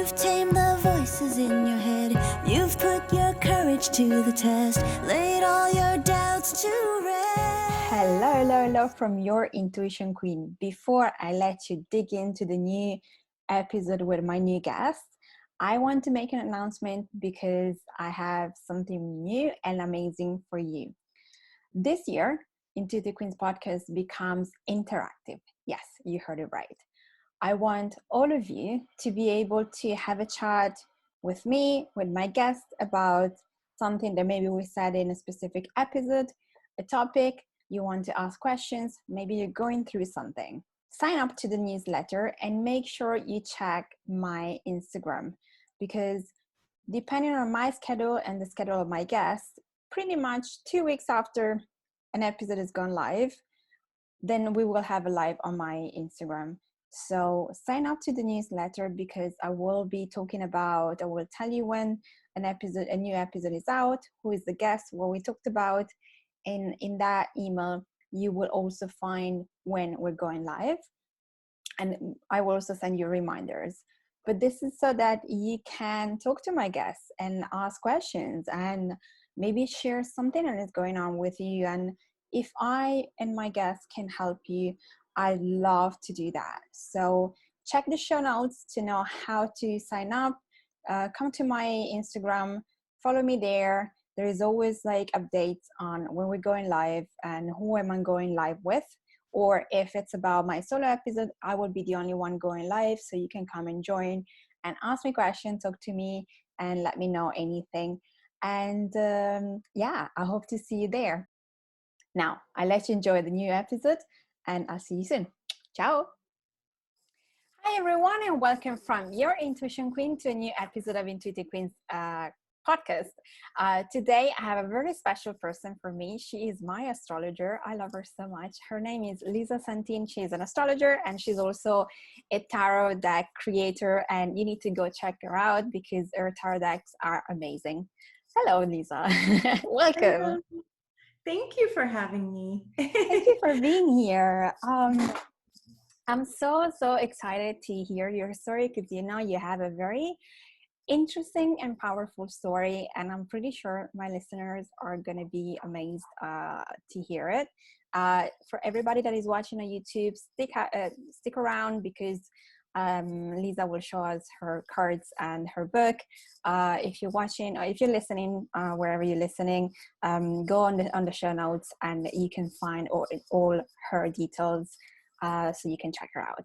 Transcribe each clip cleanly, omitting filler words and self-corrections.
You've tamed the voices in your head. You've put your courage to the test. Laid all your doubts to rest. Hello from your intuition queen. Before I let you dig into the new episode with my new guest, I want to make an announcement because I have something new and amazing for you. This year, Intuitive Queens podcast becomes interactive. Yes, you heard it right. I want all of you to be able to have a chat with me, with my guest, about something that maybe we said in a specific episode, a topic, you want to ask questions, maybe you're going through something. Sign up to the newsletter and make sure you check my Instagram, because depending on my schedule and the schedule of my guests, pretty much 2 weeks after an episode is gone live, then we will have a live on my Instagram. So sign up to the newsletter, because I will be talking about, I will tell you when a new episode is out, who is the guest, what we talked about. And in that email, you will also find when we're going live. And I will also send you reminders. But this is so that you can talk to my guests and ask questions and maybe share something that is going on with you. And if I and my guests can help you, I love to do that. So check the show notes to know how to sign up. Come to my Instagram, follow me there. There is always like updates on when we're going live and who am I going live with. Or if it's about my solo episode, I will be the only one going live. So you can come and join and ask me questions, talk to me, and let me know anything. And yeah, I hope to see you there. Now, I'll let you enjoy the new episode, and I'll see you soon. Ciao. Hi, everyone, and welcome from your intuition queen to a new episode of Intuitive Queens podcast. Today, I have a very special person for me. She is my astrologer. I love her so much. Her name is Lisa Santine. She's an astrologer, and she's also a tarot deck creator, and you need to go check her out because her tarot decks are amazing. Hello, Lisa. Welcome. Hello. Thank you for having me. Thank you for being here. I'm so excited to hear your story, because you have a very interesting and powerful story, and I'm pretty sure my listeners are going to be amazed to hear it. For everybody that is watching on YouTube, stick around, because Lisa will show us her cards and her book. If you're watching, or if you're listening, wherever you're listening, go on the show notes and you can find all her details, so you can check her out.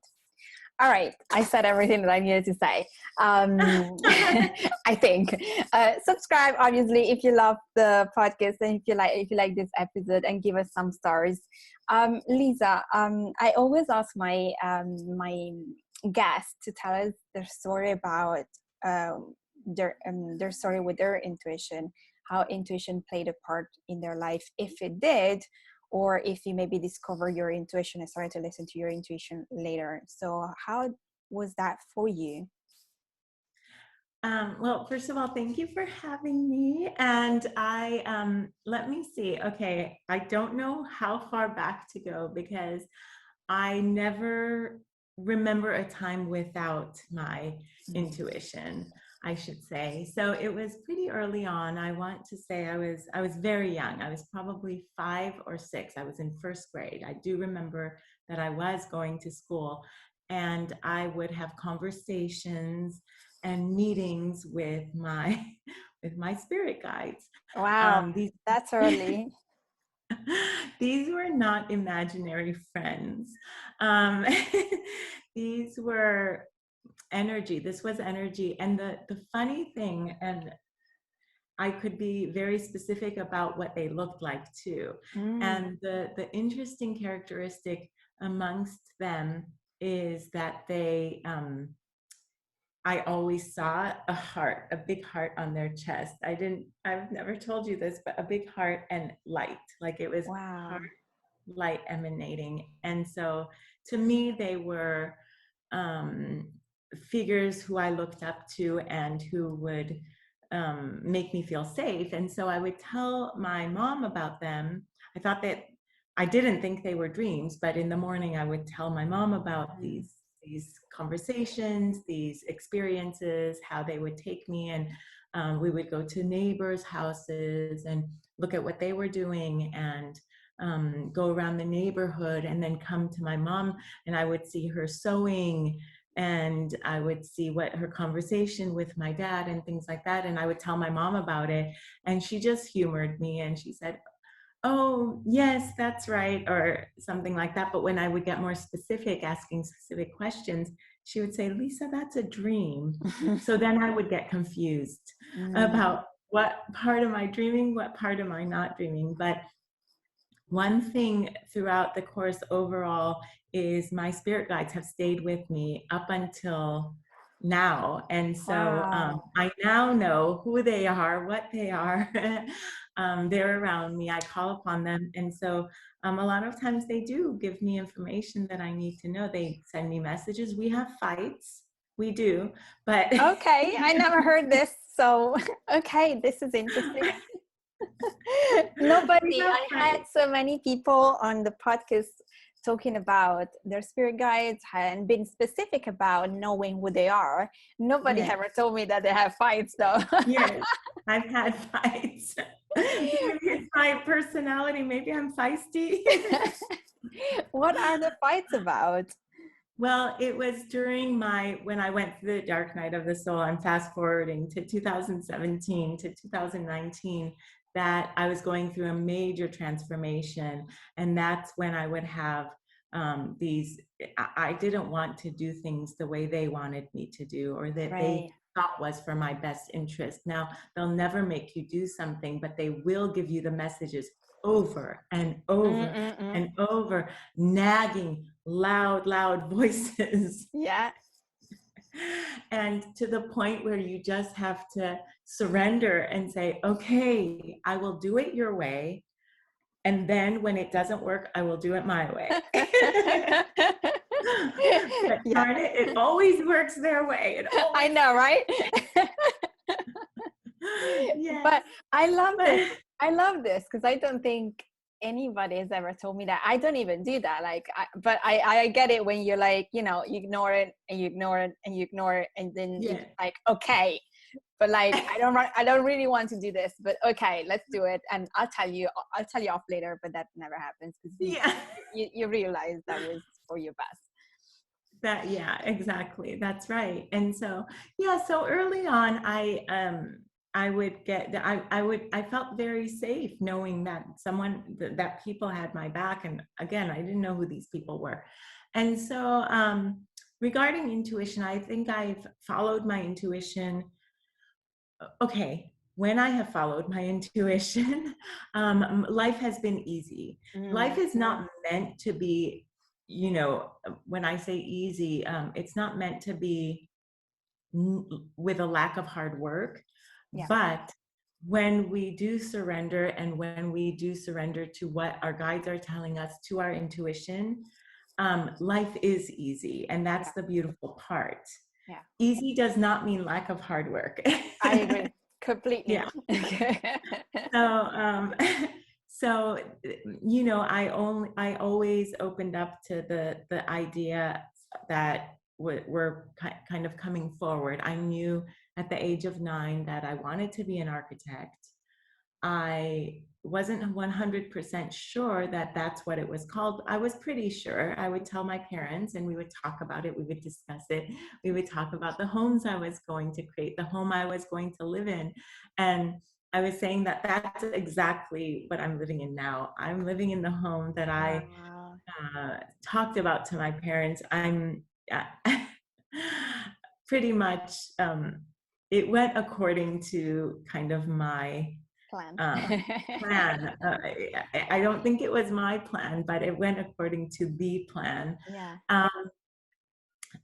All right, I said everything that I needed to say. I think. Subscribe, obviously, if you love the podcast and if you like this episode, and give us some stars. Lisa, I always ask my guests to tell us their story about their story with their intuition, how intuition played a part in their life, if it did, or if you maybe discover your intuition and started to listen to your intuition later. So how was that for you? Well, first of all, thank you for having me. And let me see. Okay, I don't know how far back to go, because I never remember a time without my intuition, I should say. So it was pretty early on. I want to say I was very young. I was probably 5 or 6. I was in first grade. I do remember that I was going to school, and I would have conversations and meetings with my spirit guides. Wow, that's early. These were not imaginary friends. These were energy. This was energy. And the funny thing, and I could be very specific about what they looked like too. And the interesting characteristic amongst them is that they, I always saw a heart, a big heart on their chest. I've never told you this, but a big heart and light, like it was heart, light emanating. And so to me, they were figures who I looked up to and who would make me feel safe. And so I would tell my mom about them. I didn't think they were dreams, but in the morning I would tell my mom about these these conversations, these experiences, how they would take me, and we would go to neighbors' houses and look at what they were doing, and go around the neighborhood, and then come to my mom, and I would see her sewing, and I would see what her conversation with my dad and things like that, and I would tell my mom about it, and she just humored me, and she said, "Oh, yes, that's right," or something like that. But when I would get more specific, asking specific questions, she would say, "Lisa, that's a dream." So then I would get confused about what part am I dreaming, what part am I not dreaming. But one thing throughout the course overall is my spirit guides have stayed with me up until now. And so Wow. I now know who they are, what they are. They're around me. I call upon them. And so a lot of times they do give me information that I need to know. They send me messages. We have fights. We do. But Okay, I never heard this. So, okay, this is interesting. Nobody, I had so many people on the podcast talking about their spirit guides and being specific about knowing who they are. Nobody Yes. ever told me that they have fights though. Yes, I've had fights. Maybe it's my personality. Maybe I'm feisty. What are the fights about? Well, it was during when I went through the dark night of the soul. I'm fast forwarding to 2017 to 2019, that I was going through a major transformation. And that's when I would have I didn't want to do things the way they wanted me to do, or that they thought was for my best interest. Now, they'll never make you do something, but they will give you the messages over and over and over, nagging, loud voices. Yeah. And to the point where you just have to surrender and say, okay, I will do it your way. And then when it doesn't work, I will do it my way. But darn it, it always works their way. I know, right? Yes. But I love this. I love this because I don't think anybody has ever told me that. I don't even do that. Like, but I get it when you're like, you know, you ignore it and you ignore it and you ignore it, and then you're like, okay, but like I don't really want to do this, but okay, let's do it, and I'll tell you off later. But that never happens because you realize that was for your best. Exactly, that's right. And so so early on, I felt very safe knowing that that people had my back. And again, I didn't know who these people were. And so regarding intuition, I think I've followed my intuition. Okay, when I have followed my intuition, life has been easy. Life is not meant to be, you know, when I say easy, it's not meant to be with a lack of hard work. But when we do surrender, and when we do surrender to what our guides are telling us, to our intuition, life is easy. And that's the beautiful part. Easy does not mean lack of hard work. I agree completely. So you know, I always opened up to the idea that were kind of coming forward. I knew at the age of 9 that I wanted to be an architect. I wasn't 100% sure that that's what it was called. I was pretty sure. I would tell my parents and we would talk about it. We would discuss it. We would talk about the homes I was going to create, the home I was going to live in. And I was saying that that's exactly what I'm living in now. I'm living in the home that I talked about to my parents. I'm pretty much, it went according to kind of my plan. I don't think it was my plan, but it went according to the plan.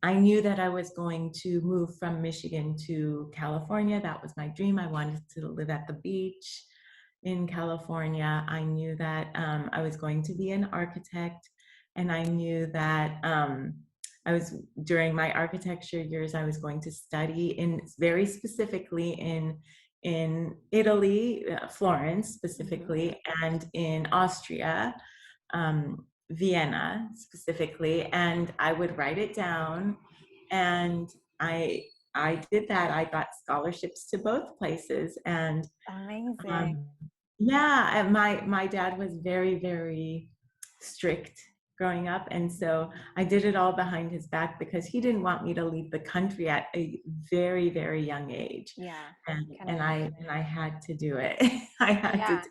I knew that I was going to move from Michigan to California. That was my dream. I wanted to live at the beach in California. I knew that I was going to be an architect, and I knew that during my architecture years, I was going to study very specifically in Italy, Florence specifically, and in Austria. Vienna specifically, and I would write it down, and I did that. I got scholarships to both places, and Amazing. um, yeah, and my dad was very, very strict growing up, and so I did it all behind his back because he didn't want me to leave the country at a very, very young age, Yeah. and I had to do it. I had to Yeah, do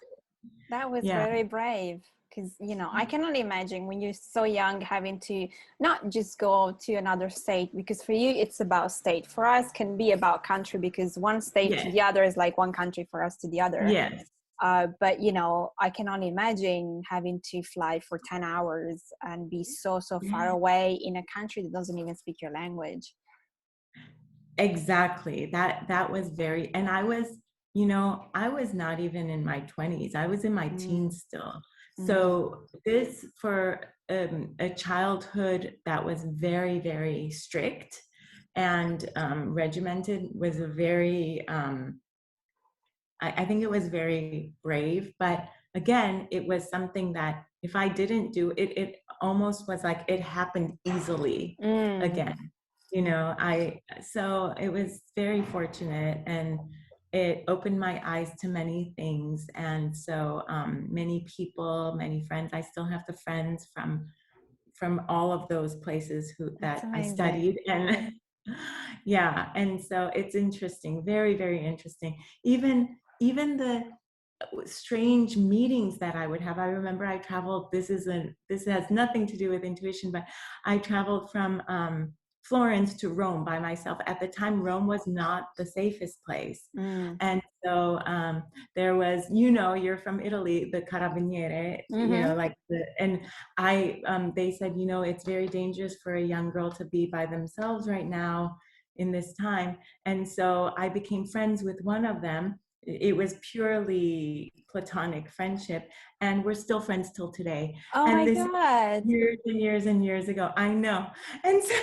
that was yeah. very brave because, I cannot imagine when you're so young having to not just go to another state, because for you it's about state. For us can be about country, because one state to Yes, the other is like one country for us to the other. yes, But I cannot imagine having to fly for 10 hours and be so far yes, away in a country that doesn't even speak your language. exactly. That was very, and I was not even in my 20s. I was in my Mm, teens still. mm, So this for a childhood that was very, very strict and regimented was a very I think it was very brave, but again, it was something that if I didn't do it, it almost was like it happened easily mm. again. So it was very fortunate, and it opened my eyes to many things. And so many people, many friends, I still have the friends from all of those places That's that I amazing. studied. And yeah, and so it's interesting, very, very interesting. Even the strange meetings that I would have. I remember I traveled, this has nothing to do with intuition, but I traveled from Florence to Rome by myself. At the time, Rome was not the safest place. Mm. And so there was, you're from Italy, the carabiniere, Mm-hmm. like and they said, it's very dangerous for a young girl to be by themselves right now in this time. And so I became friends with one of them. It was purely platonic friendship, and we're still friends till today. Oh And my this is God. years and years and years ago. I know. And so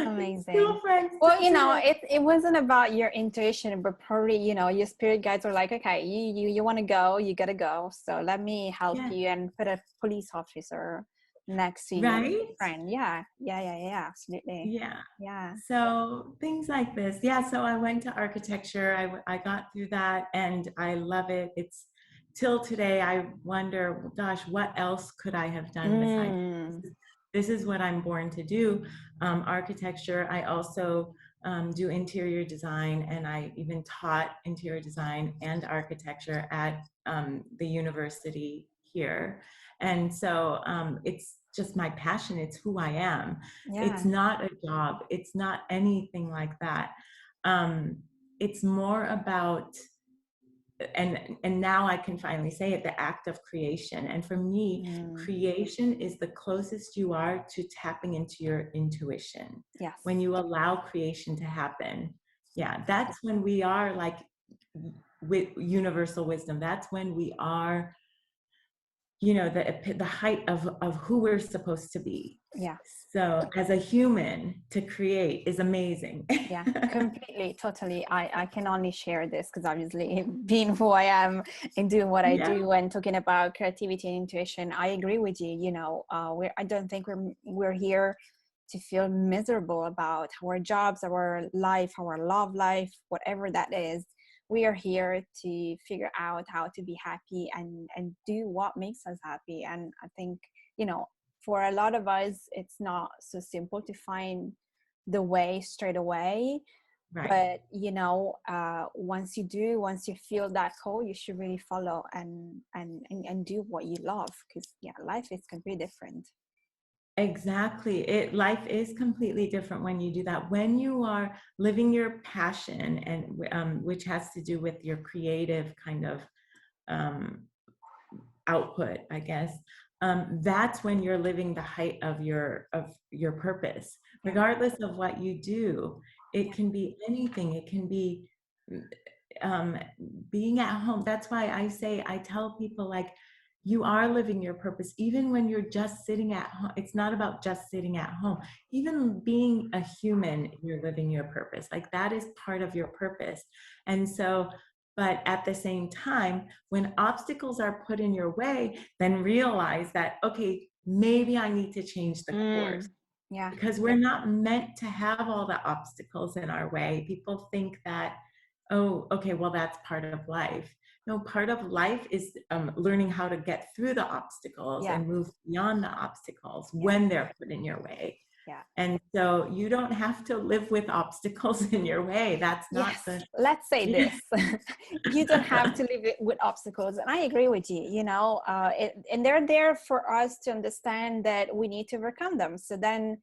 Amazing. still friends Well, till today. it wasn't about your intuition, but probably, your spirit guides were like, okay, you want to go, you gotta go. So let me help Yeah. you and put a police officer next to your Right? friend. Yeah, yeah, yeah, yeah, absolutely. Yeah. Yeah. So things like this. Yeah. So I went to architecture. I got through that, and I love it. It's till today, I wonder, gosh, what else could I have done besides Mm, this is what I'm born to do. Architecture. I also do interior design, and I even taught interior design and architecture at the university here. And so it's just my passion. It's who I am. It's yeah. not a job. It's not anything like that. Um, it's more about, and now I can finally say it, the act of creation. And for me, Mm, creation is the closest you are to tapping into your intuition. yes. When you allow creation to happen, yeah, that's when we are like with universal wisdom. That's when we are, the height of who we're supposed to be. Yeah. So as a human, to create is amazing. Yeah, completely, totally. I can only share this because obviously being who I am and doing what I Yeah. do and talking about creativity and intuition, I agree with you. I don't think we're here to feel miserable about our jobs, our life, our love life, whatever that is. We are here to figure out how to be happy and do what makes us happy. And I think, for a lot of us, it's not so simple to find the way straight away, Right. but once you feel that call, you should really follow and do what you love, because life is completely different. Exactly. Life is completely different when you do that. When you are living your passion, and which has to do with your creative kind of um, output, I guess. That's when you're living the height of your purpose, Yeah, regardless of what you do. It yeah, can be anything. It can be um, being at home. That's why I tell people, like, you are living your purpose even when you're just sitting at home. It's not about just sitting at home. Even being a human, you're living your purpose. Like, that is part of your purpose. And so But at the same time, when obstacles are put in your way, then realize that, okay, maybe I need to change the course, Yeah. because we're not meant to have all the obstacles in our way. People think that, oh, okay, well, that's part of life. No, part of life is learning how to get through the obstacles Yeah. and move beyond the obstacles Yeah. when they're put in your way. Yeah. And so you don't have to live with obstacles in your way. That's not Yes, the let's say this. You don't have to live with obstacles. And I agree with you, you know, and they're there for us to understand that we need to overcome them. So then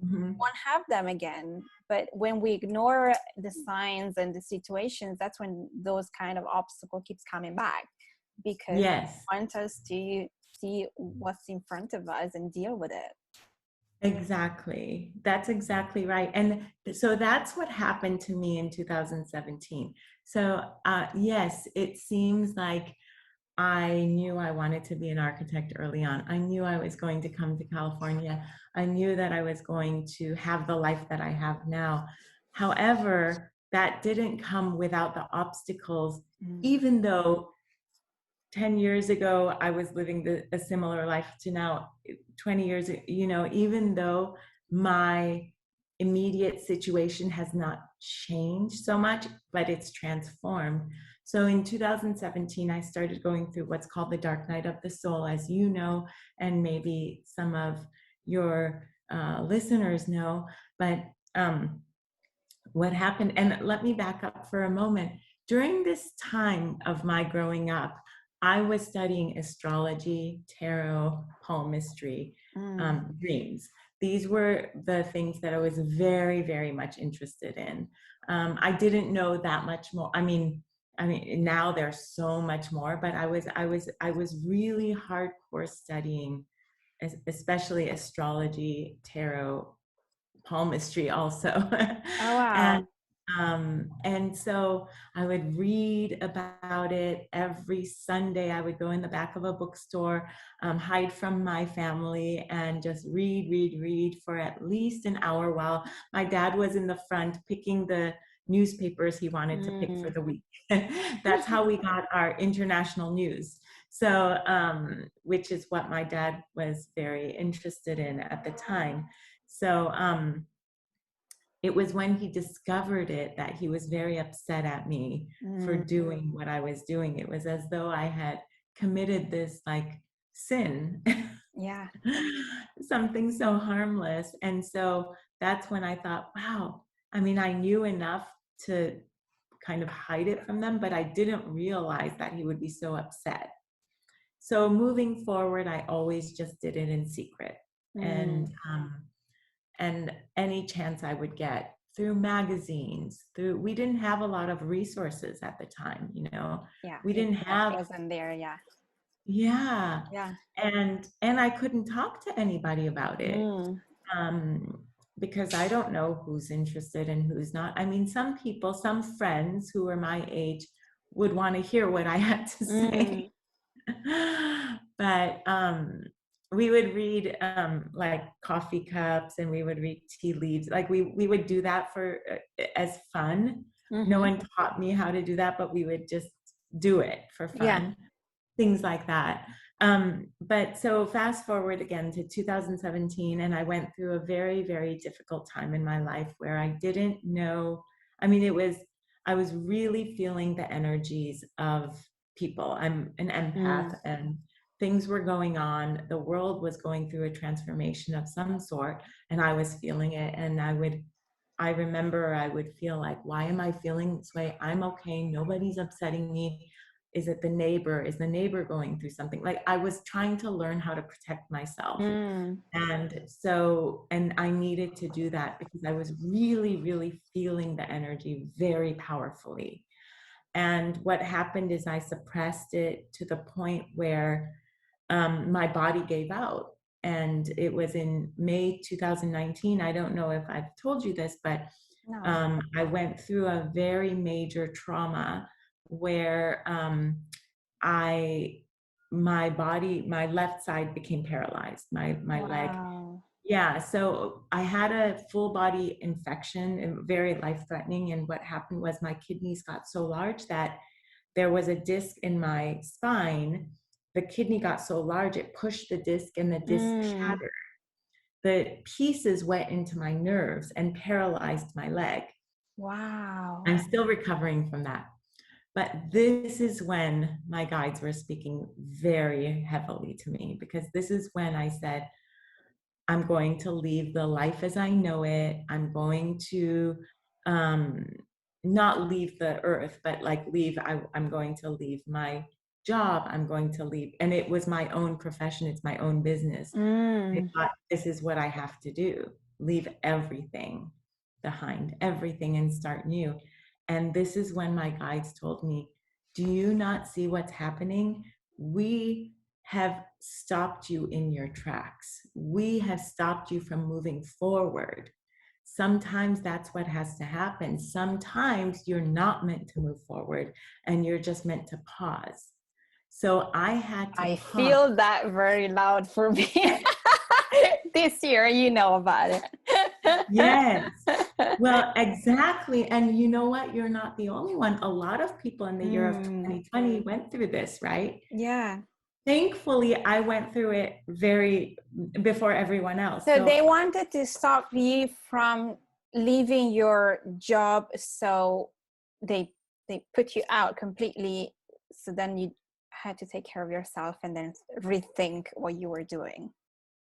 Mhm. we won't have them again. But when we ignore the signs and the situations, that's when those kind of obstacle keeps coming back, because Yes. they want us to see what's in front of us and deal with it. Exactly. That's exactly right. And so that's what happened to me in 2017. So, yes, it seems like I knew I wanted to be an architect early on. I knew I was going to come to California. I knew that I was going to have the life that I have now. However, that didn't come without the obstacles, even though 10 years ago, I was living a similar life to now, 20 years, you know, even though my immediate situation has not changed so much, but it's transformed. So in 2017, I started going through what's called the dark night of the soul, as you know, and maybe some of your listeners know. But what happened, and let me back up for a moment. During this time of my growing up, I was studying astrology, tarot, palmistry, dreams. These were the things that I was very, very much interested in. I didn't know that much more. I mean, now there's so much more, but I was really hardcore studying, especially astrology, tarot, palmistry also. Oh, wow. And so I would read about it every Sunday. I would go in the back of a bookstore, hide from my family, and just read for at least an hour while my dad was in the front picking the newspapers he wanted to pick for the week. That's how we got our international news. So, which is what my dad was very interested in at the time. So, it was when he discovered it that he was very upset at me for doing what I was doing. It was as though I had committed this like sin, Yeah. something so harmless. And so that's when I thought, wow, I mean, I knew enough to kind of hide it from them, but I didn't realize that he would be so upset. So moving forward, I always just did it in secret. And any chance I would get through magazines, we didn't have a lot of resources at the time, you know. Yeah. We didn't have, wasn't there. Yeah. yeah. Yeah. And I couldn't talk to anybody about it. Because I don't know who's interested and who's not. I mean, some people, some friends who were my age would want to hear what I had to say. But we would read like coffee cups, and we would read tea leaves. Like we would do that for as fun. No one taught me how to do that, but we would just do it for fun. Yeah. Things like that. But so fast forward again to 2017, and I went through a very, very difficult time in my life where I didn't know. I mean, I was really feeling the energies of people. I'm an empath, and things were going on. The world was going through a transformation of some sort, and I was feeling it. And I remember I would feel like, why am I feeling this way? I'm okay. Nobody's upsetting me. Is it the neighbor? Is the neighbor going through something? Like, I was trying to learn how to protect myself. And so, and I needed to do that because I was really, really feeling the energy very powerfully. And what happened is I suppressed it to the point where my body gave out. And it was in May 2019. I don't know if I've told you this, but I went through a very major trauma where my body, my left side became paralyzed, my leg. Yeah, so I had a full body infection and very life threatening. And what happened was my kidneys got so large that there was a disc in my spine. The kidney got so large, it pushed the disc and the disc shattered. The pieces went into my nerves and paralyzed my leg. Wow. I'm still recovering from that. But this is when my guides were speaking very heavily to me, because this is when I said, I'm going to leave the life as I know it. I'm going to not leave the earth, but like I'm going to leave my job. I'm going to leave. And it was my own profession. It's my own business. I thought, this is what I have to do. Leave everything behind, everything, and start new. And this is when my guides told me, do you not see what's happening? We have stopped you in your tracks. We have stopped you from moving forward. Sometimes that's what has to happen. Sometimes you're not meant to move forward and you're just meant to pause. So I had to pause. Feel that very loud for me. This year, you know about it. Yes. Well, exactly. And you know what? You're not the only one. A lot of people in the year of 2020 went through this, right? Yeah. Thankfully, I went through it before everyone else. So they wanted to stop you from leaving your job, so they put you out completely. So then you had to take care of yourself and then rethink what you were doing.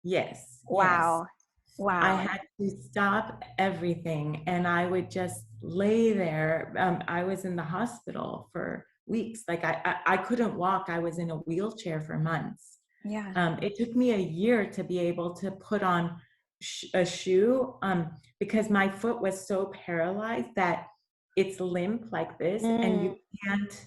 Yes. Wow. Yes. Wow. I had to stop everything, and I would just lay there. I was in the hospital for weeks. Like I couldn't walk. I was in a wheelchair for months. Yeah. It took me a year to be able to put on a shoe because my foot was so paralyzed that it's limp like this, and you can't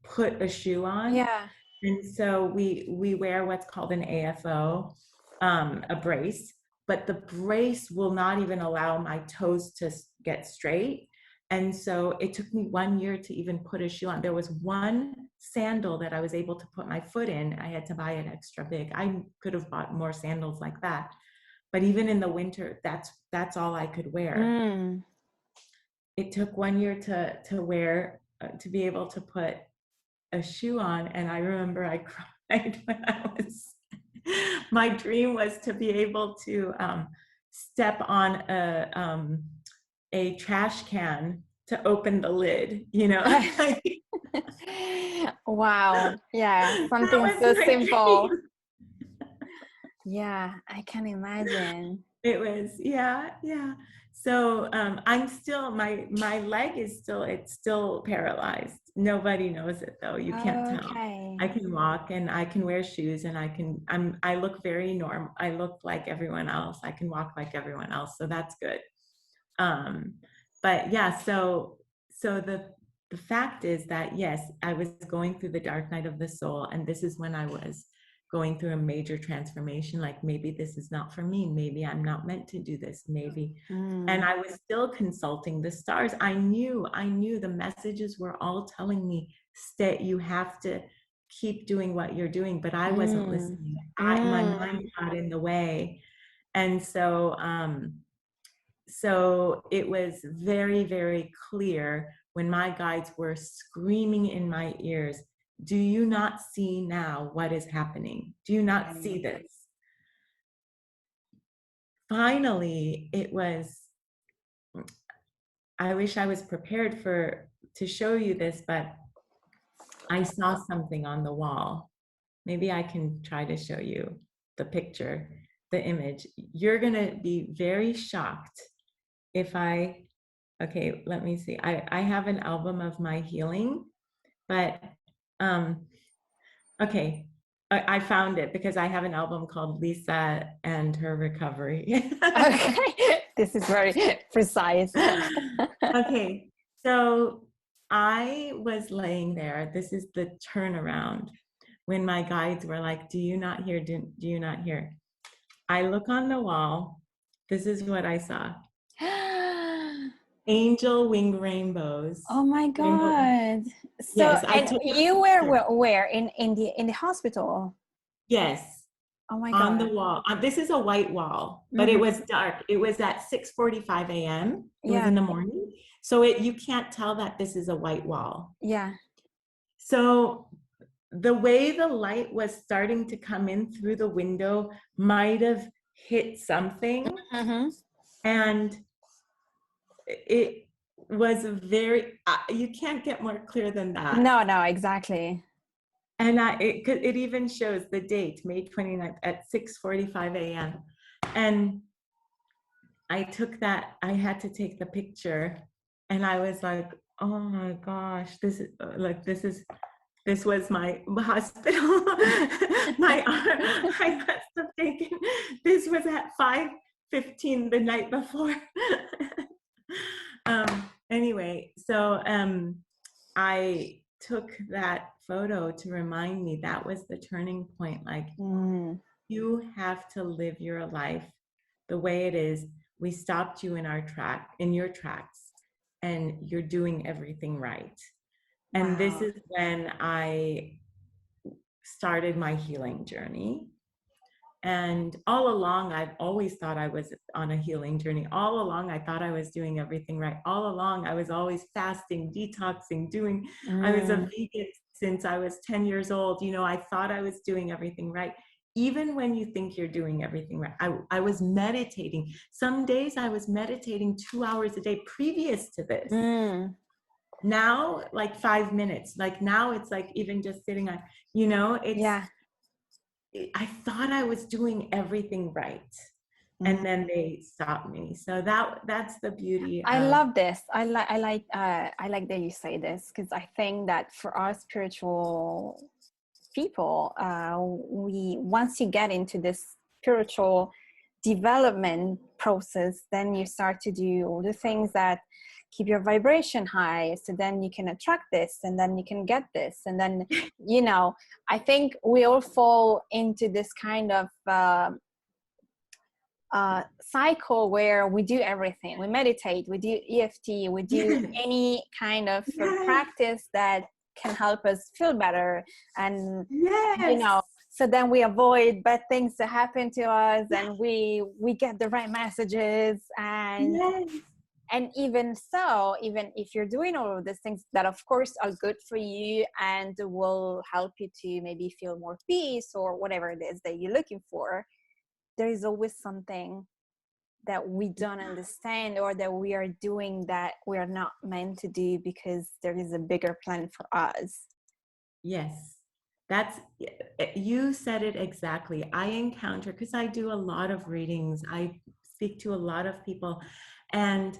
put a shoe on. Yeah. And so we wear what's called an AFO, a brace, but the brace will not even allow my toes to get straight. And so it took me 1 year to even put a shoe on. There was one sandal that I was able to put my foot in. I had to buy it extra big. I could have bought more sandals like that. But even in the winter, that's all I could wear. It took 1 year to wear, to be able to put a shoe on. And I remember I cried when my dream was to be able to step on a trash can to open the lid, you know. Wow. Yeah, something so simple. Dream. Yeah, I can imagine. It was, yeah. So I'm still, my leg is still paralyzed. Nobody knows it though. You can't tell. I can walk and I can wear shoes and I look very normal. I look like everyone else. I can walk like everyone else. So that's good. But yeah, so the fact is that yes, I was going through the dark night of the soul, and this is when I was going through a major transformation. Like, maybe this is not for me. Maybe I'm not meant to do this. Maybe. And I was still consulting the stars. I knew the messages were all telling me, stay, you have to keep doing what you're doing. But I wasn't listening. My mind got in the way. And so, so it was very, very clear when my guides were screaming in my ears, do you not see now what is happening? Do you not see this? Finally, it was, I wish I was prepared to show you this, but I saw something on the wall. Maybe I can try to show you the picture, the image. You're gonna be very shocked if okay, let me see. I have an album of my healing, but okay, I found it because I have an album called Lisa and Her Recovery. Okay, this is very precise. Okay, so I was laying there. This is the turnaround when my guides were like, do you not hear? Do you not hear? I look on the wall. This is what I saw. Angel wing rainbows. Oh my God. So, yes, and you were where? In the hospital? Yes. Oh my God. On the wall. This is a white wall, but it was dark. It was at 6:45 a.m. It was in the morning. So you can't tell that this is a white wall. Yeah. So the way the light was starting to come in through the window might have hit something, and it was very, you can't get more clear than that. No, exactly. And it even shows the date, May 29th at 6:45 a.m. And I took that, I had to take the picture, and I was like, oh my gosh, this was my hospital. My arm, I must have taken, this was at 5:15 the night before. Anyway, so I took that photo to remind me that was the turning point. Like, you have to live your life the way it is. We stopped you in your tracks, and you're doing everything right. And this is when I started my healing journey. And all along, I've always thought I was on a healing journey. All along, I thought I was doing everything right. All along, I was always fasting, detoxing, I was a vegan since I was 10 years old. You know, I thought I was doing everything right. Even when you think you're doing everything right, I was meditating. Some days I was meditating 2 hours a day previous to this. Now, like 5 minutes. Like now it's like even just sitting on, you know, I thought I was doing everything right. And then they stopped me. So that's the beauty. I love this. I like that you say this, because I think that for us spiritual people, once you get into this spiritual development process, then you start to do all the things that keep your vibration high, so then you can attract this, and then you can get this, and then you know, I think we all fall into this kind of cycle where we do everything. We meditate, we do EFT, we do any kind of practice that can help us feel better, and you know, so then we avoid bad things to happen to us, and we get the right messages, and even so, even if you're doing all of these things that of course are good for you and will help you to maybe feel more peace or whatever it is that you're looking for, there is always something that we don't understand, or that we are doing that we are not meant to do, because there is a bigger plan for us. Yes, you said it exactly. I encounter, because I do a lot of readings, I speak to a lot of people, and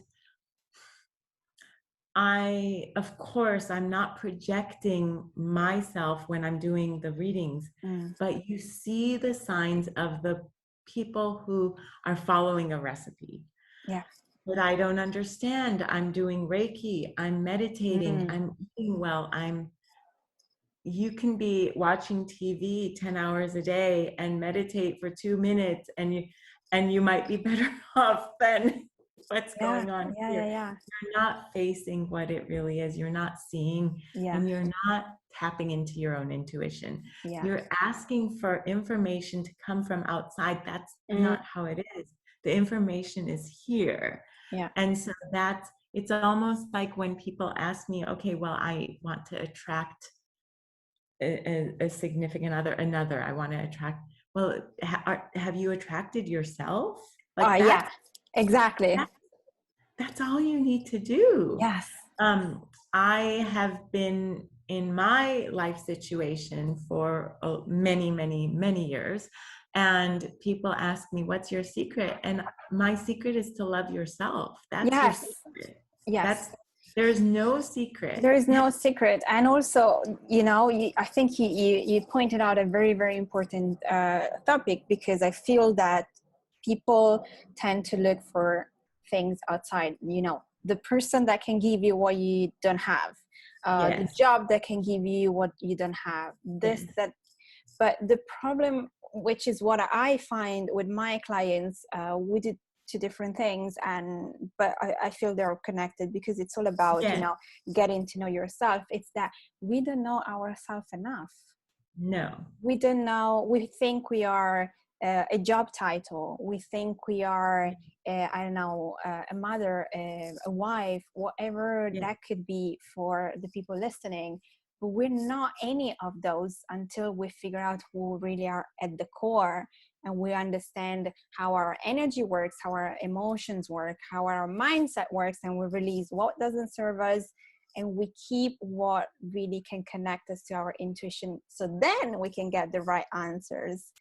of course, I'm not projecting myself when I'm doing the readings, but you see the signs of the people who are following a recipe. Yeah. But I don't understand. I'm doing Reiki, I'm meditating, I'm eating well, you can be watching TV 10 hours a day and meditate for 2 minutes, and you might be better off than what's going on here. You're not facing what it really is. You're not seeing, and you're not tapping into your own intuition. You're asking for information to come from outside. That's not how it is. The information is here. And so it's almost like when people ask me, okay, well, I want to attract a significant other, I want to attract. Well, have you attracted yourself? Like exactly. That's all you need to do. Yes. I have been in my life situation for many, many, many years, and people ask me, what's your secret? And my secret is to love yourself. That's your secret. There's no secret. There is no secret. And also, you know, I think you pointed out a very, very important topic, because I feel that people tend to look for things outside, you know, the person that can give you what you don't have, the job that can give you what you don't have, that. But the problem, which is what I find with my clients, we did two different things, but I feel they're connected, because it's all about you know, getting to know yourself. It's that we don't know ourselves enough. No, we don't know. We think we are a job title. We think we are I don't know, a mother, a wife, whatever that could be for the people listening. but we're not any of those until we figure out who we really are at the core, and we understand how our energy works, how our emotions work, how our mindset works, and we release what doesn't serve us, and we keep what really can connect us to our intuition, so then we can get the right answers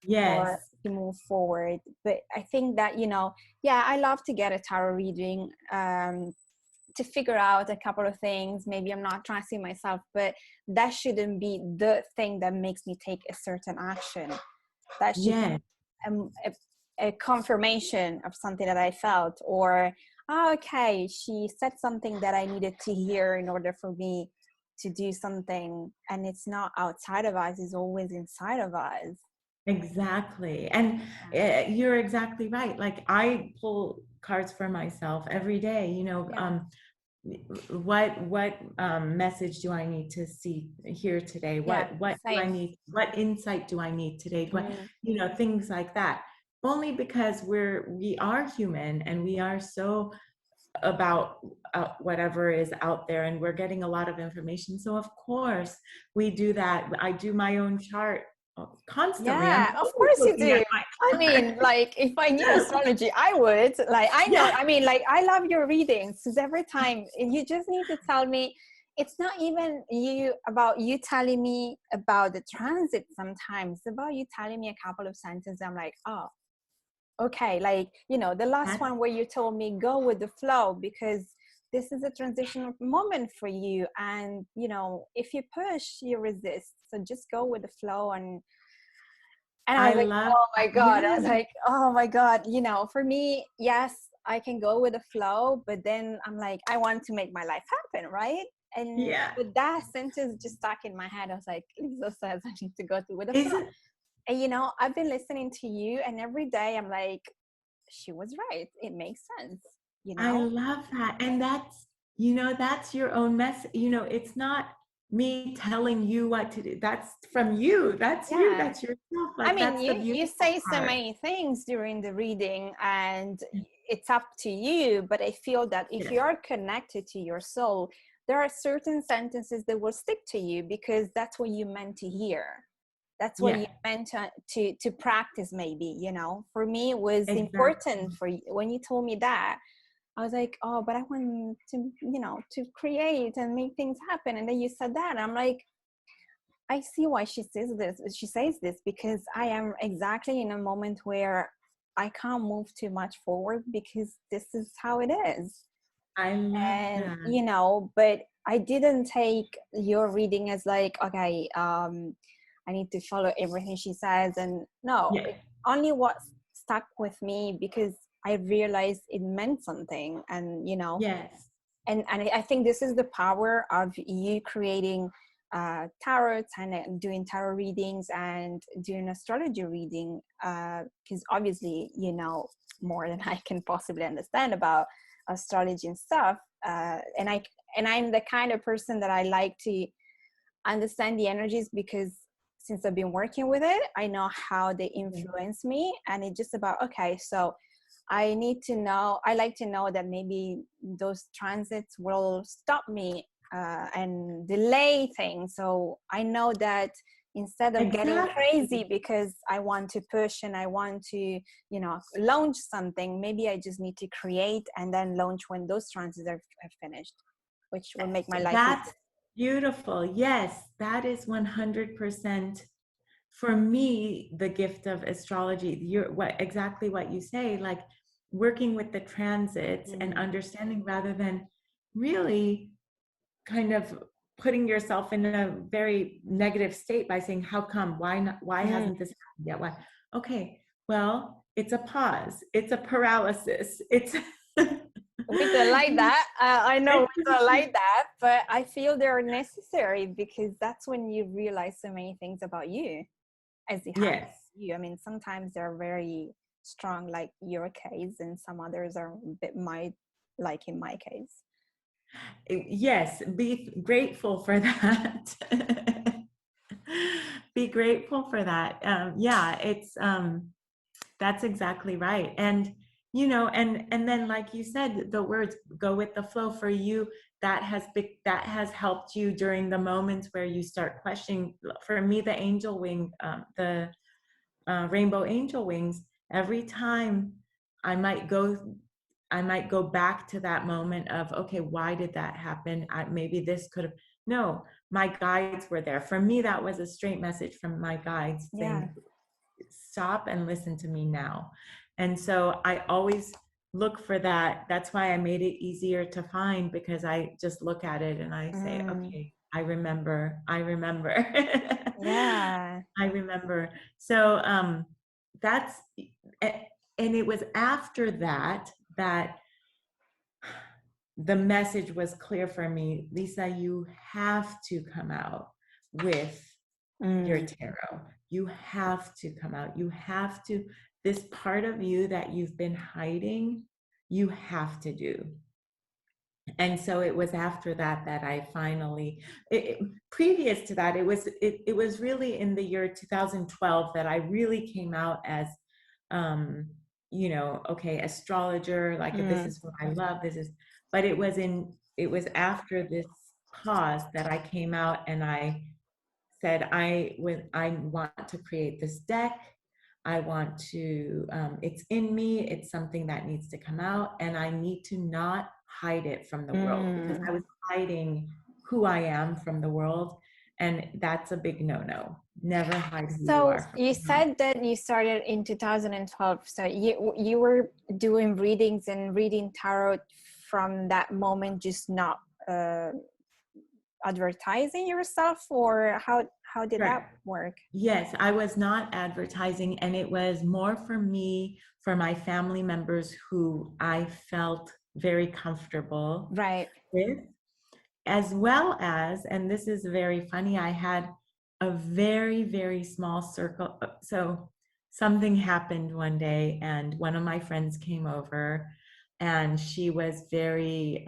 Yes. or to move forward. But I think that, yeah, I love to get a tarot reading to figure out a couple of things. Maybe I'm not trusting myself, but that shouldn't be the thing that makes me take a certain action. That should Yes. be a confirmation of something that I felt, or, oh, okay, she said something that I needed to hear in order for me to do something. And it's not outside of us, it's always inside of us. Exactly. And you're exactly right. Like, I pull cards for myself every day, Yeah. what message do I need to see here today? Yeah, What do I same. need? What insight do I need today? Mm. Things like that. Only because we are human, and we are so about whatever is out there, and we're getting a lot of information. So of course we do that. I do my own chart constantly. I'm Yeah, of always course you looking at do. my I mean, chart. like, if I knew astrology, I would. Like, I know, Yeah. I mean, like, I love your readings, because every time you just need to tell me, it's not even you telling me about the transit sometimes, it's about you telling me a couple of sentences. I'm like, oh, okay. Like, the last That's one where you told me go with the flow, because this is a transitional moment for you. And, if you push, you resist. So just go with the flow. And I I was like, love oh my that. God. I Yeah. was like, oh my God. For me, yes, I can go with the flow, but then I'm like, I want to make my life happen, right? And Yeah. but that sentence just stuck in my head. I was like, Lisa says I need to go to with the flow. Isn't And I've been listening to you, and every day I'm like, she was right. It makes sense, I love that. And that's your own mess. It's not me telling you what to do. That's from you. That's you. Yeah. That's yourself. I Like, mean, that's the you beautiful say so part. many things during the reading, and it's up to you. But I feel that if Yeah. you are connected to your soul, there are certain sentences that will stick to you, because that's what you meant to hear. That's what Yeah. you meant to practice, maybe. For me, it was Exactly. important for you when you told me that. I was like, oh, but I want to create and make things happen. And then you said that, and I'm like, I see why she says this. She says this because I am exactly in a moment where I can't move too much forward, because this is how it is. I love And, that. but I didn't take your reading as like, okay, I need to follow everything she says. And no, Yeah. only what stuck with me, because I realized it meant something. And, Yes. and I think this is the power of you creating tarot and doing tarot readings and doing astrology reading, because obviously more than I can possibly understand about astrology and stuff, and I'm the kind of person that I like to understand the energies, because since I've been working with it, I know how they influence me. And it's just about, okay, so I like to know that maybe those transits will stop me and delay things. So I know that instead of getting Exactly. crazy because I want to push and I want to, launch something, maybe I just need to create and then launch when those transits are finished, which will make my life easier. That's beautiful. Yes, that is 100% for me the gift of astrology. Exactly what you say, like working with the transits and Mm. understanding, rather than really kind of putting yourself in a very negative state by saying, how come, why not, why Mm. hasn't this happened yet, why? Okay, well, it's a pause, it's a paralysis, it's We don't like that. I know we don't like that, but I feel they're necessary, because that's when you realize so many things about you, as it happens yes. to you. I mean, sometimes they're very strong, like your case, and some others are a bit mild, like in my case. Yes, be grateful for that. Be grateful for that. Yeah, it's that's exactly right. And you know, and then like you said, the words go with the flow for you. That has helped you during the moments where you start questioning. For me, the angel wing, the rainbow angel wings, every time I might go I might go back to that moment of, okay, why did that happen? Maybe this could have, no, my guides were there. For me, that was a straight message from my guides saying, stop and listen to me now. And so I always look for that. That's why I made it easier to find, because I just look at it and I say, okay, I remember. Yeah. I remember. So that's, and it was after that that the message was clear for me. Lisa, you have to come out with your tarot. You have to come out. You have to, this part of you that you've been hiding, you have to do. And so it was after that that I finally, previous to that, it was really in the year 2012 that I really came out as, you know, okay, astrologer, like this is what I love, but it was after this pause that I came out and I said, I want to create this deck. I want to, it's in me, it's something that needs to come out, and I need to not hide it from the world, because I was hiding who I am from the world. And that's a big no-no. Never hide who you are. So you said that you started in 2012. So you were doing readings and reading tarot from that moment, just not advertising yourself, or how did that work? Yes, I was not advertising, and it was more for me, for my family members who I felt very comfortable with, as well as, and this is very funny, I had a very, very small circle. So something happened one day and one of my friends came over and she was very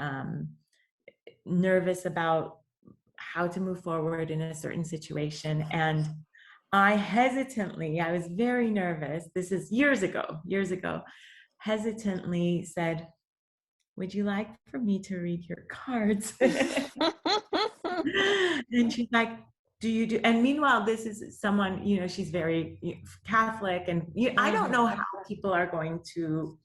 nervous about how to move forward in a certain situation. And I was very nervous. This is years ago, hesitantly said, would you like for me to read your cards? And she's like, do you do? And meanwhile, this is someone, you know, she's very Catholic, and I don't know how people are going to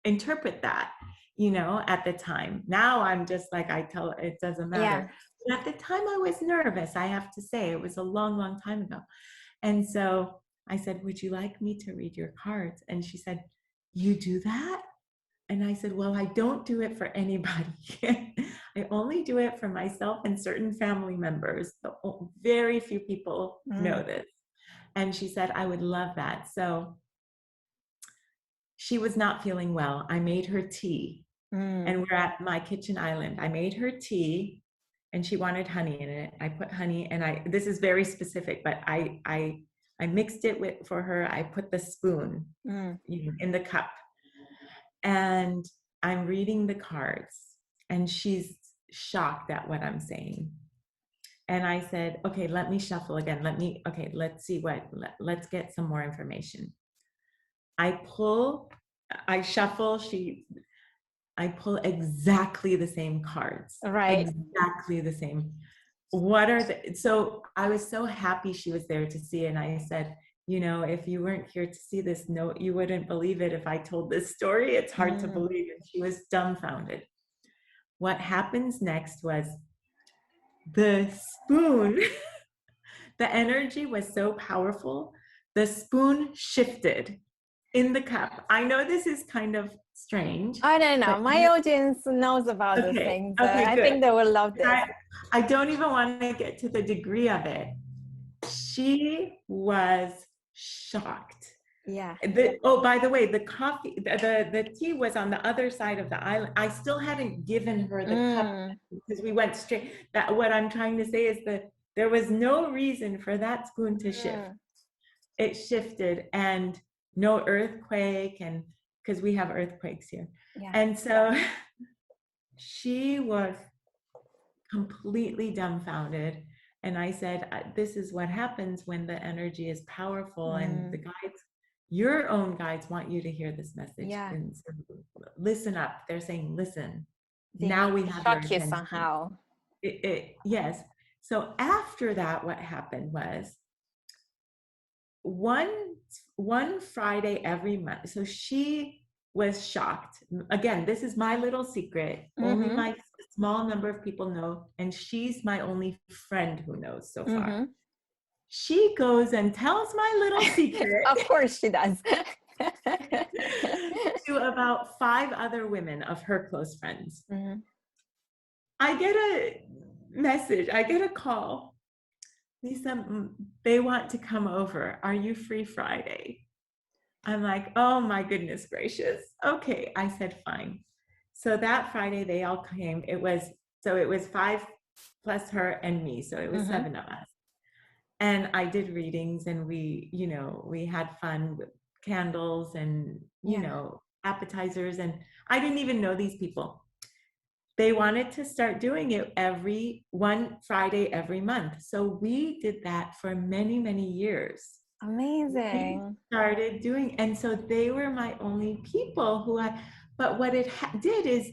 interpret that, you know, at the time. Now I'm just like, I tell her, it doesn't matter. But at the time I was nervous, I have to say. It was a long, long time ago. And so I said, would you like me to read your cards? And she said, you do that? And I said, well, I don't do it for anybody. I only do it for myself and certain family members. Very few people know this. And she said, I would love that. So she was not feeling well. I made her tea. And we're at my kitchen island. I made her tea and she wanted honey in it. I put honey, and this is very specific, but I mixed it for her. I put the spoon in the cup. And I'm reading the cards and she's shocked at what I'm saying. And I said, okay, let me shuffle again. Let's see let's get some more information. I shuffle, I pull exactly the same cards. Exactly the same. So I was so happy she was there to see it. And I said, you know, if you weren't here to see this note, you wouldn't believe it if I told this story. It's hard to believe. And she was dumbfounded. What happens next was the spoon, the energy was so powerful, the spoon shifted in the cup. I know this is kind of strange. I don't know. My audience knows about those things. I think they will love this. I don't even want to get to the degree of it. She was shocked. Yeah. By the way, the coffee, the tea was on the other side of the island. I still hadn't given her the cup because we went straight. What I'm trying to say is that there was no reason for that spoon to shift. It shifted, and no earthquake, and because we have earthquakes here. Yeah. And so she was completely dumbfounded. And I said, this is what happens when the energy is powerful and the guides your own guides want you to hear this message. Yeah. And so listen up. They're saying, listen, They now need we to have your shock you attention. somehow. Yes. So after that, what happened was one Friday every month. So she was shocked. Again, this is my little secret. Only Mm-hmm. my small number of people know, and she's my only friend who knows so far. Mm-hmm. She goes and tells my little secret Of course she does. to about 5 other women of her close friends. Mm-hmm. I get a message, I get a call. Lisa, they want to come over. Are you free Friday? I'm like, oh my goodness gracious. Okay, I said fine. So that Friday they all came. It was 5 plus her and me. So it was Mm-hmm. 7 of us. And I did readings, and we had fun with candles and, appetizers. And I didn't even know these people. They wanted to start doing it one Friday every month. So we did that for many, many years. Amazing. We started doing, and so they were my only people but what it did is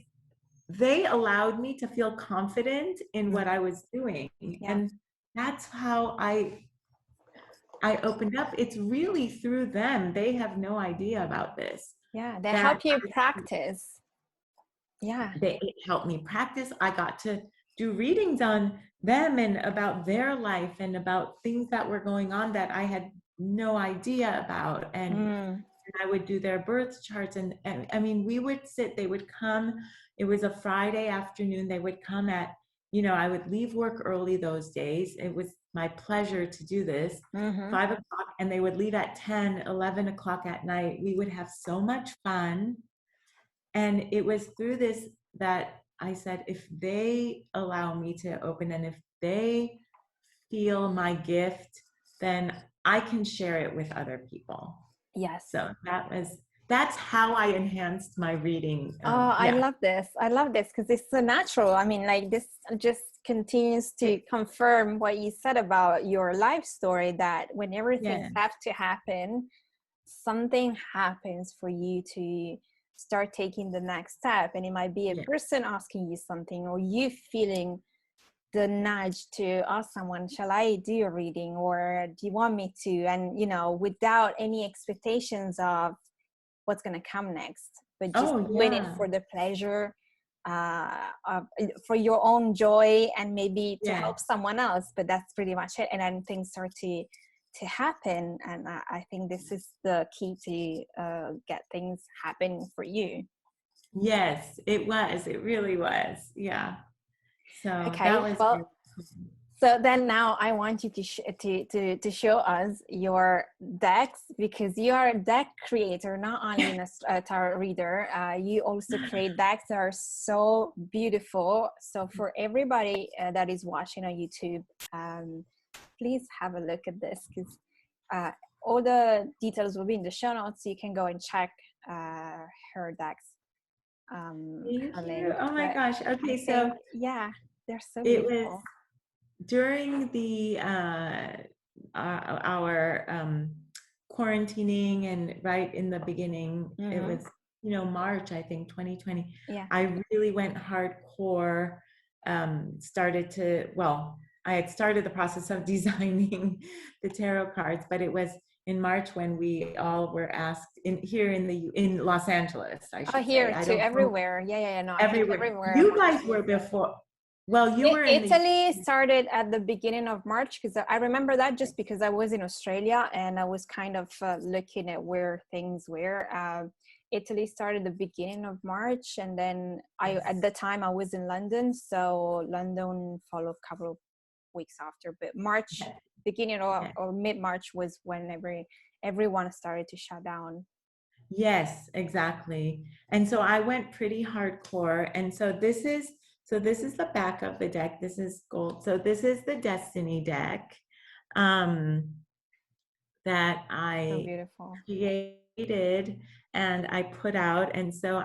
they allowed me to feel confident in what I was doing. Yeah. And that's how I opened up. It's really through them. They have no idea about this. Yeah, they help you practice. Yeah. They helped me practice. I got to do readings on them and about their life and about things that were going on that I had no idea about. And I would do their birth charts. And I mean, we would sit, they would come. It was a Friday afternoon. They would come I would leave work early those days. It was my pleasure to do this. 5 o'clock, and they would leave at 10, 11 o'clock at night. We would have so much fun. And it was through this that I said, if they allow me to open, and if they feel my gift, then I can share it with other people. Yes. So that's how I enhanced my reading. I love this. I love this because it's so natural. I mean, like, this just continues to confirm what you said about your life story, that whenever things have to happen, something happens for you to start taking the next step. And it might be a person asking you something, or you feeling the nudge to ask someone, shall I do a reading, or do you want me to? And, without any expectations of what's going to come next, but just doing it for the pleasure, for your own joy, and maybe to help someone else. But that's pretty much it. And then things start to happen. And I think this is the key to get things happening for you. Yes, it was. It really was. Yeah. So okay, that was well, so then now I want you to show us your decks, because you are a deck creator, not only a tarot reader. You also create decks that are so beautiful. So for everybody that is watching on YouTube, please have a look at this, because all the details will be in the show notes, so you can go and check her decks. Thank you. Oh my gosh. Okay, so they're so beautiful. It was during the our quarantining, and right in the beginning, it was March, I think, 2020. I really went hardcore. I had started the process of designing the tarot cards, but it was in March when we all were asked in Los Angeles. I should here say. too, everywhere. No, everywhere. You guys were before. Well, you were in Italy started at the beginning of March, because I remember that just because I was in Australia and I was kind of looking at where things were. Italy started the beginning of March, and then at the time I was in London, so London followed a couple of weeks after. But March, beginning or mid-March was when everyone started to shut down. Yes, exactly. And so I went pretty hardcore. And so this is the back of the deck. This is gold. So this is the Destiny deck that I created and I put out. And so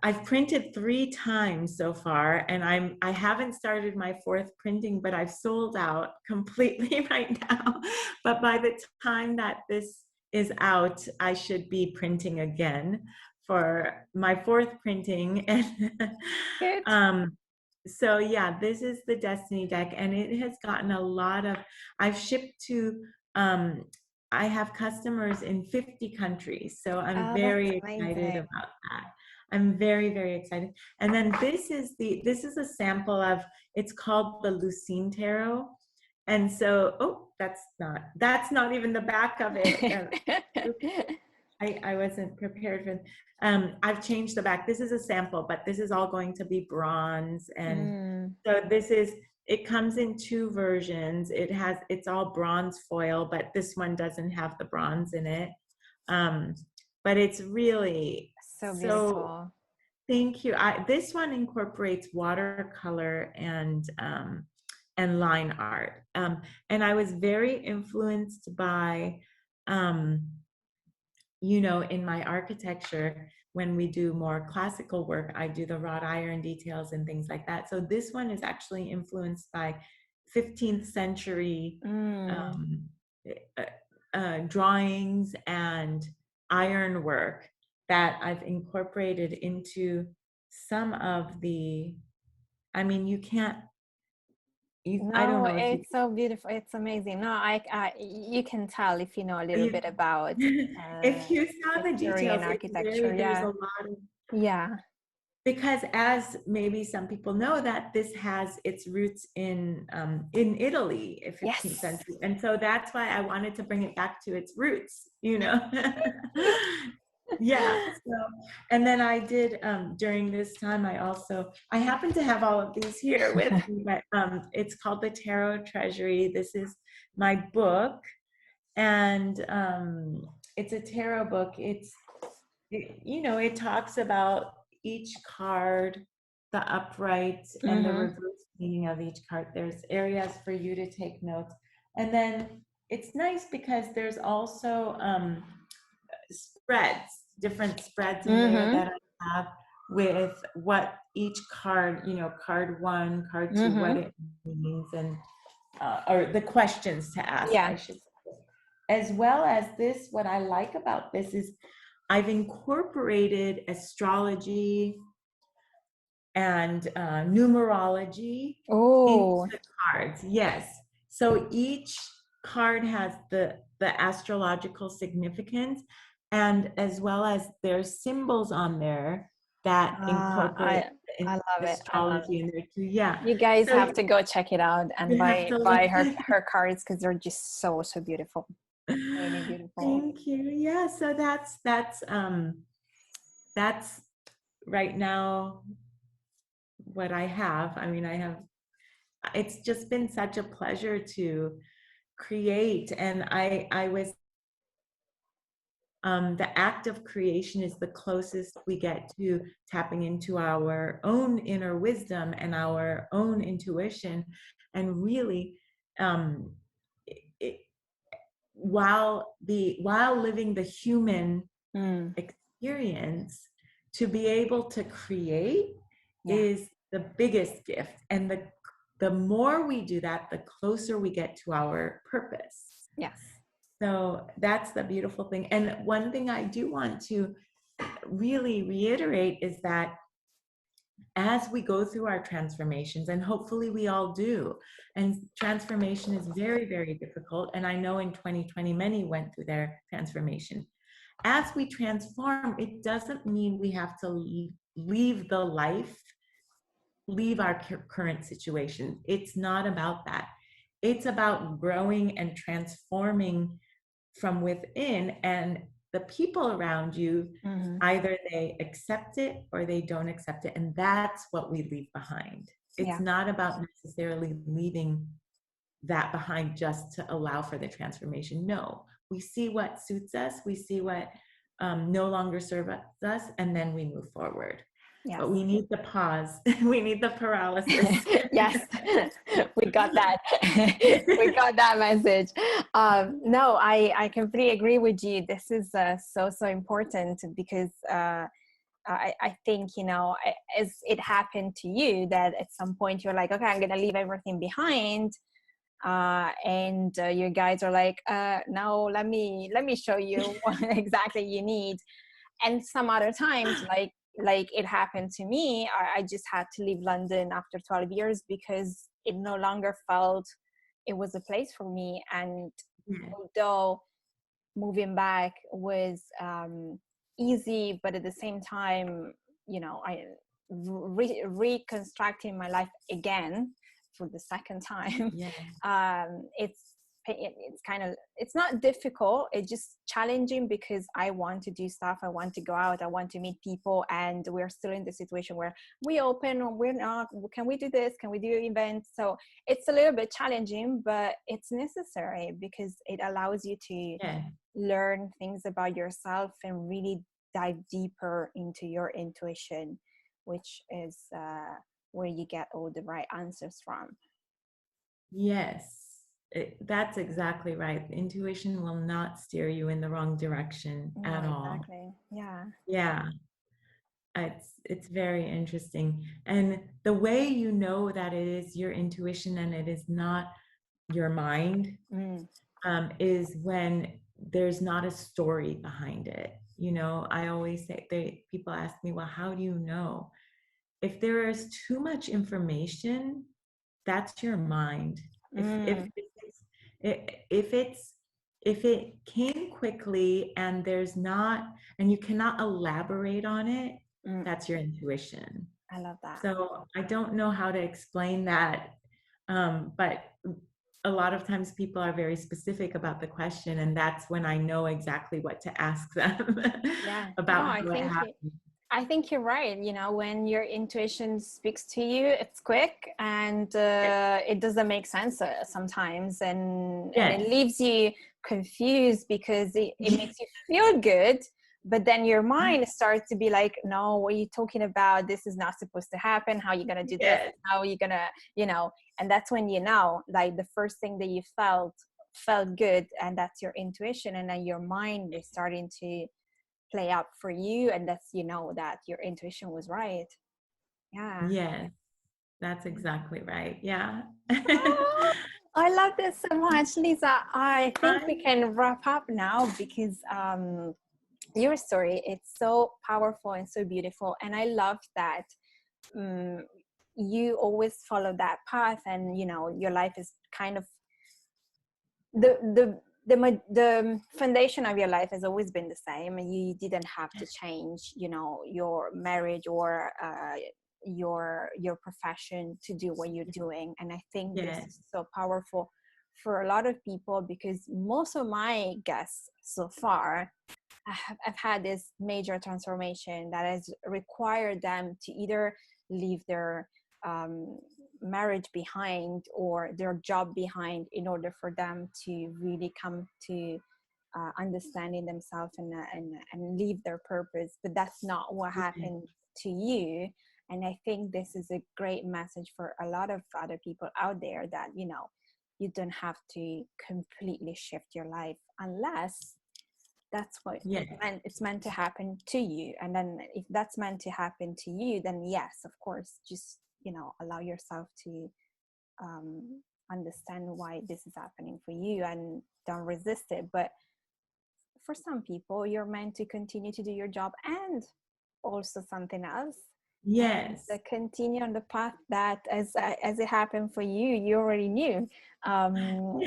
I've printed 3 times so far, and I haven't started my 4th printing, but I've sold out completely right now. But by the time that this is out. I should be printing again for my 4th printing. Good. So yeah, this is the Destiny deck, and it has gotten a lot of, I've shipped to, I have customers in 50 countries. So I'm Oh, that's very excited amazing. about that. I'm very, very excited. And then this is a sample of, it's called the Lucine Tarot. And so, oh, that's not even the back of it. I wasn't prepared for, I've changed the back. This is a sample, but this is all going to be bronze. And so it comes in 2 versions. It's all bronze foil, but this one doesn't have the bronze in it. But it's really So so, beautiful. thank you. This one incorporates watercolor and line art. And I was very influenced by, in my architecture, when we do more classical work, I do the wrought iron details and things like that. So this one is actually influenced by 15th century drawings and ironwork that I've incorporated into some of the, I mean, I don't No, know if it's so beautiful. It's amazing. No, you can tell if you know a little you, bit about if you saw the history details, and it's architecture. there's Yeah. a lot of, Yeah. because as maybe some people know, that this has its roots in Italy, 15th Yes. century, and so that's why I wanted to bring it back to its roots. Yeah. So, and then I did during this time, I happen to have all of these here with me, but it's called the Tarot Treasury. This is my book, and it's a tarot book. It talks about each card, the upright and the reverse meaning of each card. There's areas for you to take notes. And then it's nice because there's also different spreads in there that I have with what each card, card 1, card 2, what it means, and or the questions to ask, Yeah. I should say. As well as this, what I like about this is I've incorporated astrology and numerology into the cards. Yes. So each card has the astrological significance, and as well as there's symbols on there that incorporate I love it. I love astrology in there too. Yeah. it. You guys So have to go check it out and you have to look. buy her cards because they're just so beautiful. Really beautiful. Thank you. Yeah. So that's right now what I have. I mean, it's just been such a pleasure to create. And I was, the act of creation is the closest we get to tapping into our own inner wisdom and our own intuition. And really, it, while living the human experience, to be able to create is the biggest gift. And the more we do that, the closer we get to our purpose. Yes. So that's the beautiful thing. And one thing I do want to really reiterate is that as we go through our transformations, and hopefully we all do, and transformation is very, very difficult. And I know in 2020, many went through their transformation. As we transform, it doesn't mean we have to leave our current situation. It's not about that. It's about growing and transforming from within, and the people around you, either they accept it or they don't accept it. And that's what we leave behind. It's not about necessarily leaving that behind just to allow for the transformation. No, we see what suits us. We see what no longer serves us, and then we move forward. Yes. But we need the pause. We need the paralysis. Yes, we got that. We got that message. No, I completely agree with you. This is so important because I think, as it happened to you, that at some point you're like, okay, I'm going to leave everything behind. and your guides are like, no, let me show you what exactly you need. And some other times, like it happened to me, I just had to leave London after 12 years because it no longer felt it was a place for me. And Yeah. although moving back was easy, but at the same time, I reconstructing my life again for the second time. Yeah. It's kind of, it's not difficult, it's just challenging because I want to do stuff, I want to go out, I want to meet people, and we're still in the situation where we open or we're not, can we do this, can we do events? So it's a little bit challenging, but it's necessary because it allows you to Yeah. learn things about yourself and really dive deeper into your intuition, which is where you get all the right answers from. Yes. That's exactly right. Intuition will not steer you in the wrong direction No, at all. exactly. Yeah. Yeah. It's very interesting. And the way you know that it is your intuition and it is not your mind, Mm. is when there's not a story behind it. I always say, people ask me, well, how do you know? If there is too much information, that's your mind. Mm. If it came quickly and and you cannot elaborate on it, Mm. that's your intuition. I love that. So I don't know how to explain that, but a lot of times people are very specific about the question, and that's when I know exactly what to ask them Yeah. No, about how it happened. I think you're right. When your intuition speaks to you, it's quick, and it doesn't make sense sometimes, and it Yes. leaves you confused because it makes you feel good, but then your mind starts to be like, no, what are you talking about? This is not supposed to happen. How are you going to do this? Yes. How are you going to, and that's when, like the first thing that you felt good, and that's your intuition, and then your mind is starting to play out for you, and that's that your intuition was right. Yeah. Yes, that's exactly right. Yeah. Oh, I love this so much, Lisa. I think we I- can wrap up now because your story, it's so powerful and so beautiful, and I love that um, you always follow that path, and your life is kind of the foundation of your life has always been the same, and you didn't have to change your marriage or your profession to do what you're doing. And I think this yes. is so powerful for a lot of people, because most of my guests so far, I've had this major transformation that has required them to either leave their um, marriage behind or their job behind in order for them to really come to understanding themselves and leave their purpose. But that's not what happened to you. And I think this is a great message for a lot of other people out there, that you don't have to completely shift your life unless that's what Yes. it's meant to happen to you. And then if that's meant to happen to you, then yes, of course, just allow yourself to understand why this is happening for you, and don't resist it. But for some people, you're meant to continue to do your job and also something else, and Yes. continue on the path that as it happened for you, you already knew. Yeah. No,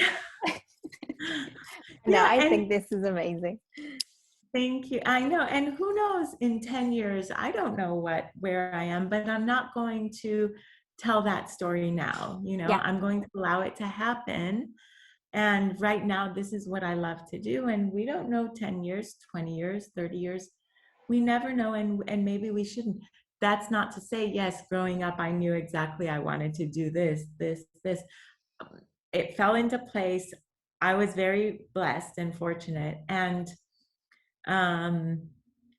Yeah. I And think this is amazing. thank you. I know. And who knows, in 10 years, I don't know where I am, but I'm not going to tell that story now. Yeah. I'm going to allow it to happen. And right now, this is what I love to do. And we don't know 10 years, 20 years, 30 years. We never know. And maybe we shouldn't. That's not to say, yes, growing up, I knew exactly I wanted to do this, this, this. It fell into place. I was very blessed and fortunate. And um,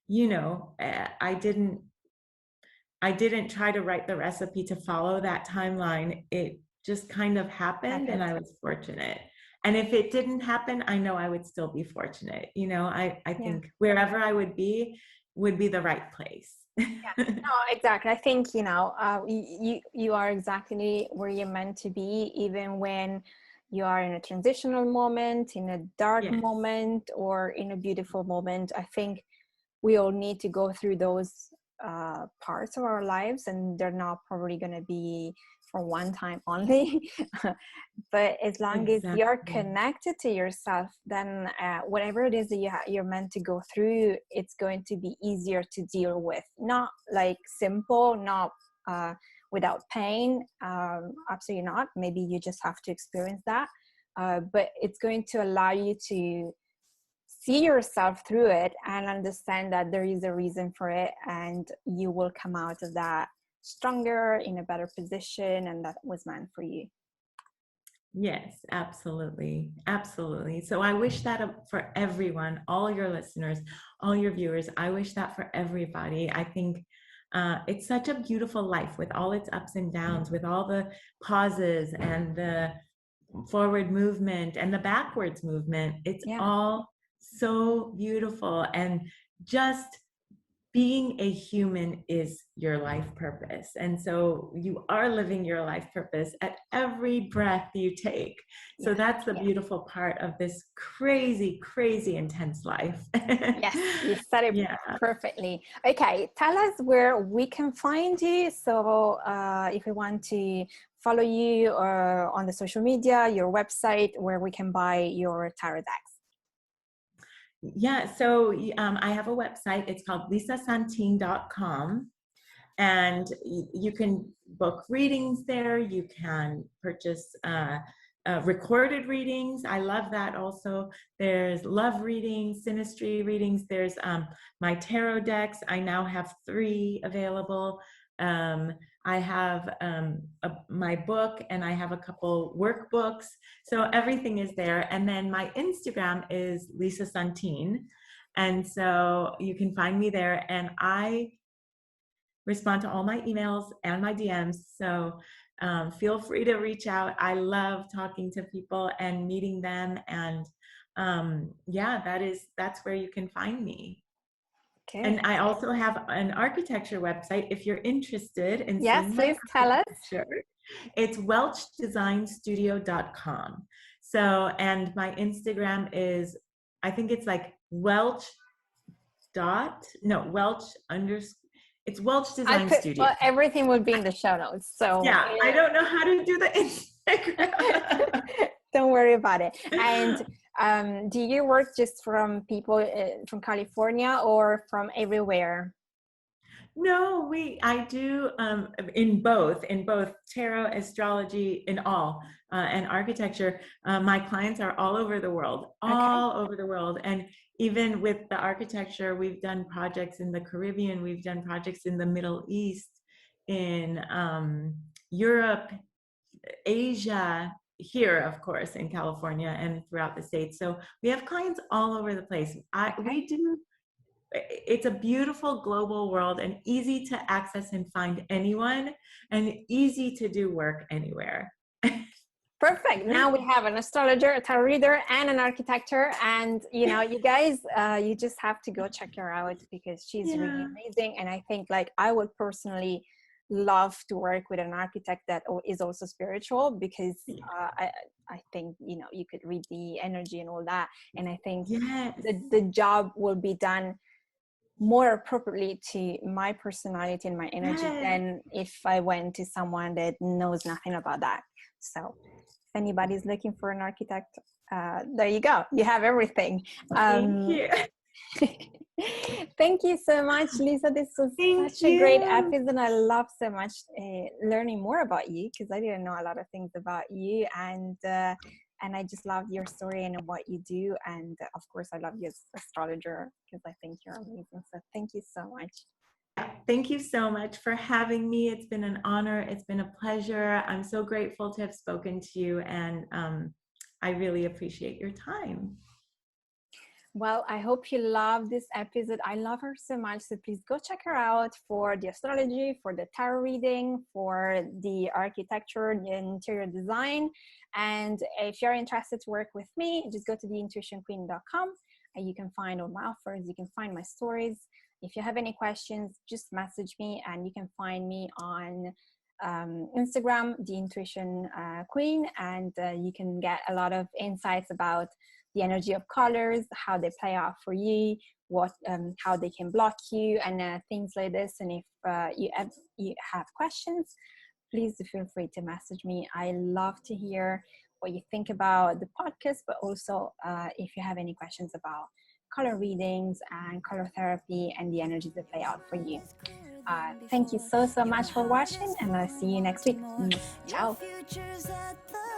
I didn't try to write the recipe to follow that timeline. It just kind of happened, and I was fortunate. And if it didn't happen, I know I would still be fortunate. I think wherever I would be the right place. Yeah, no, exactly. I think you are exactly where you're meant to be, even when you are in a transitional moment, in a dark Yes. moment, or in a beautiful moment. I think we all need to go through those parts of our lives, and they're not probably going to be for one time only. But as long as you're Exactly. connected to yourself, then whatever it is that you're meant to go through, it's going to be easier to deal with. Not like simple, not without pain, absolutely not. Maybe you just have to experience that, but it's going to allow you to see yourself through it and understand that there is a reason for it, and you will come out of that stronger, in a better position, and that was meant for you. Yes, absolutely. Absolutely. So I wish that for everyone, all your listeners, all your viewers, I wish that for everybody. I think it's such a beautiful life with all its ups and downs, with all the pauses and the forward movement and the backwards movement. It's Yeah. all so beautiful. And just being a human is your life purpose. And so you are living your life purpose at every breath you take. So that's the beautiful part of this crazy, crazy intense life. Yes, you said it perfectly. Okay, tell us where we can find you. So if we want to follow you or on the social media, your website, where we can buy your tarot decks. Yeah, so I have a website. It's called lisasantine.com. And you can book readings there. You can purchase recorded readings. I love that also. There's love readings, synastry readings. There's my tarot decks. I now have 3 available. I have my book, and I have a couple workbooks. So everything is there. And then my Instagram is Lisa Santine. And so you can find me there. And I respond to all my emails and my DMs. So feel free to reach out. I love talking to people and meeting them. And yeah, that's where you can find me. Okay. And I also have an architecture website if you're interested in seeing please my tell us. architecture. It's welchdesignstudio.com. So, and my Instagram is, I think it's like Welch underscore. It's Welch Design Studio. Well, everything will be in the show notes. So yeah, I don't know how to do the Instagram. Don't worry about it. And do you work just from people from California or from everywhere? No, I do in both tarot, astrology, in all, and architecture. My clients are all over the world, and even with the architecture, we've done projects in the Caribbean, we've done projects in the Middle East, in Europe, Asia, here, of course, in California, and throughout the States. So we have clients all over the place. We do. It's a beautiful global world, and easy to access and find anyone, and easy to do work anywhere. Perfect. Now we have an astrologer, a tarot reader, and an architect. And you know, you guys, you just have to go check her out because she's really amazing. And I think, like, I would personally love to work with an architect that is also spiritual, because I think, you know, you could read the energy and all that. And I think the job will be done more appropriately to my personality and my energy than if I went to someone that knows nothing about that. So if anybody's looking for an architect, there you go. You have everything. Thank you. Thank you so much, Lisa. This was such a great episode. I love so much learning more about you, because I didn't know a lot of things about you, and I just love your story and what you do. And of course, I love you as an astrologer, because I think you're amazing. So thank you so much. Thank you so much for having me. It's been an honor. It's been a pleasure. I'm so grateful to have spoken to you, and I really appreciate your time. Well, I hope you love this episode. I love her so much. So please go check her out for the astrology, for the tarot reading, for the architecture, the interior design. And if you're interested to work with me, just go to theintuitionqueen.com, and you can find all my offers. You can find my stories. If you have any questions, just message me, and you can find me on Instagram, The Intuition Queen, and you can get a lot of insights about the energy of colors, how they play out for you, what how they can block you, and things like this. And if you have questions, please feel free to message me. I love to hear what you think about the podcast, but also if you have any questions about color readings and color therapy and the energies that play out for you. Thank you so much for watching, and I'll see you next week. Ciao. Your future's at the